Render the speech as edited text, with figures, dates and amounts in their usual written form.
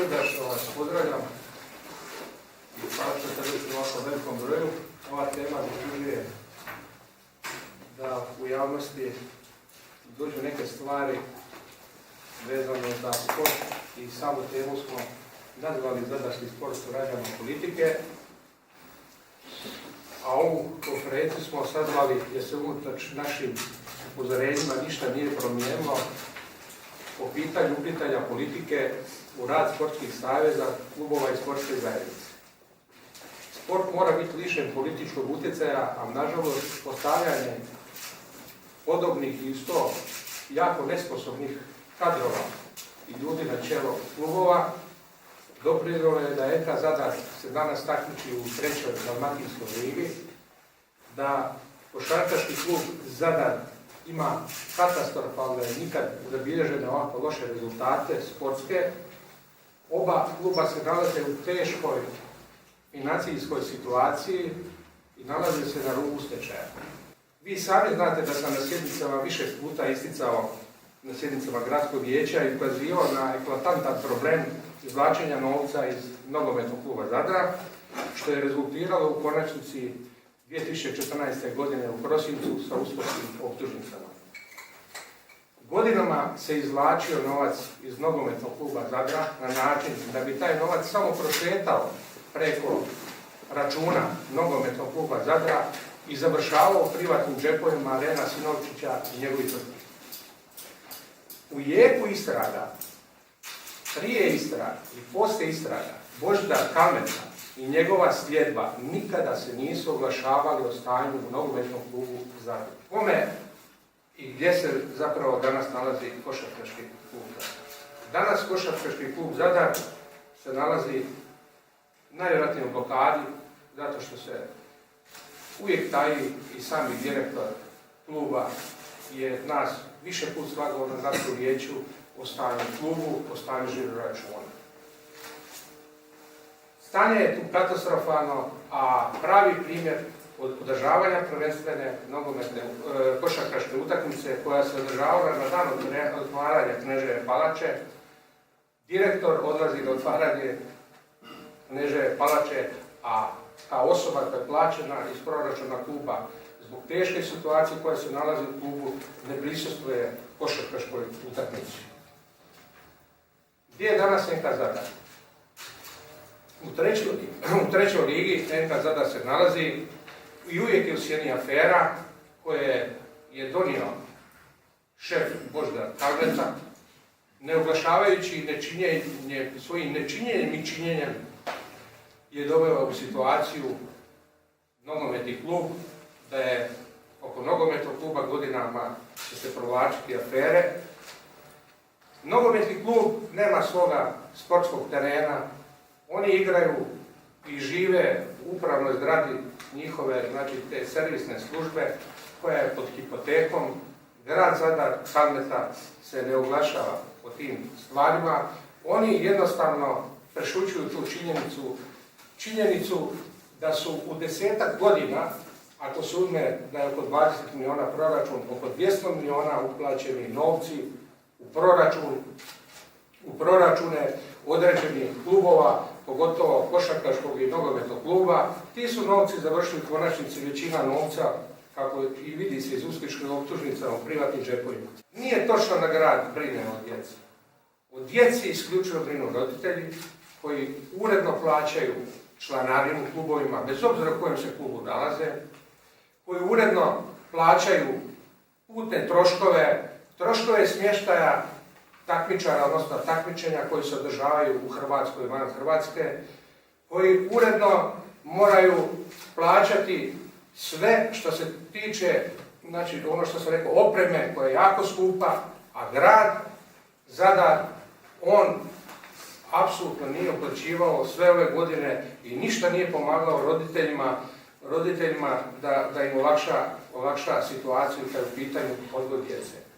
Srdačno vas pozdravljam i hvala što ste došli u ovakvom velikom broju. Ova tema zaslužuje da u javnosti dođu neke stvari vezane za sport i samu temu smo nazvali Zadarski sport surađama politike. A ovu konferenciju smo sazvali jer se unatoč našim upozorenjima ništa nije promijenilo po pitanju uplitanja politike u rad sportskih saveza, klubova i sportske zajednice. Sport mora biti lišen političkog utjecaja, a nažalost postavljanje podobnih i isto jako nesposobnih kadrova i ljudi na čelo klubova doprinijelo je da EK Zadar se danas takmiči u 3. Dalmatinskoj ligi, da košarkaški klub Zadar ima katastrofalne, nikad zabilježene ovako loše rezultate sportske. Oba kluba se nalaze u teškoj financijskoj situaciji i nalaze se na rubu stečaja. Vi sami znate da sam na sjednicama više puta isticao na sjednicama gradskog vijeća i ukazivao na eklatantan problem izvlačenja novca iz nogometnog kluba Zadra, što je rezultiralo u konačnici 2014. godine u prosincu sa uskočkim optužnicama. Godinama se izvlačio novac iz nogometnog kluba Zadra na način da bi taj novac samo prošetao preko računa nogometnog kluba Zadra i završavao u privatnim džepovima Rena Sinovčića i njegovih tvrtki. U jeku istraga, prije istraga i poslije istraga, Božidar Kalmeta i njegova sljedba nikada se nisu oglašavali o stanju u nogometnom klubu Zadar. Kome i gdje se zapravo danas nalazi košarkaški klub Zadar? Danas košarkaški klub Zadar se nalazi najvjerojatnije u blokadi, zato što se uvijek taji i sami direktor kluba je nas više put slagao na gradskom vijeću o stanju klubu, o stanju žiroračuna. Stanje je tu katastrofalno, a pravi primjer od održavanja prvenstvene nogometne košarkaške utakmice koja se održavala na dan otvaranja Kneževe palače. Direktor odlazi na otvaranje Kneževe palače, a kao osoba koja je plaćena iz proračuna kluba zbog teške situacije koja se nalazi u klubu ne prisustvuje košarkaškoj utakmici. Gdje je danas NK Zadar? U trećoj ligi NK Zadar se nalazi i uvijek je u sjeni afera koje je donio šef Božidar Kalmeta, ne oglašavajući svojim nečinjenjem i činjenjem je doveo u situaciju nogometni klub, da je oko nogometnog kluba godinama će se provlačiti afere. Nogometni klub nema svoga sportskog terena, oni igraju i žive u upravnoj zgradi njihove, znači te servisne službe koja je pod hipotekom. Grad Zadar, Kalmeta se ne oglašava o tim stvarima. Oni jednostavno prešućuju tu činjenicu da su u 10-ak godina, ako se uzme da je oko 20 milijuna proračun, oko 200 milijuna uplaćeni novci u proračune određenih klubova, pogotovo košarkaškog i nogometnog kluba. Ti su novci završili u konačnici većina novca, kako i vidi se iz uskočkih optužnica u privatnim džepovima. Nije točno da grad brine o djeci. O djeci isključivo brinu roditelji koji uredno plaćaju članarinu klubovima, bez obzira u kojem se klubu nalaze, koji uredno plaćaju putne troškove smještaja takmičara, odnosno takmičenja koji se održavaju u Hrvatskoj i van Hrvatske, koji uredno moraju plaćati sve što se tiče, znači ono što sam rekao, opreme koja je jako skupa, a grad Zadar, on apsolutno nije uplaćivao sve ove godine i ništa nije pomagao roditeljima da im olakša situaciju kada je u pitanju odgoj djece.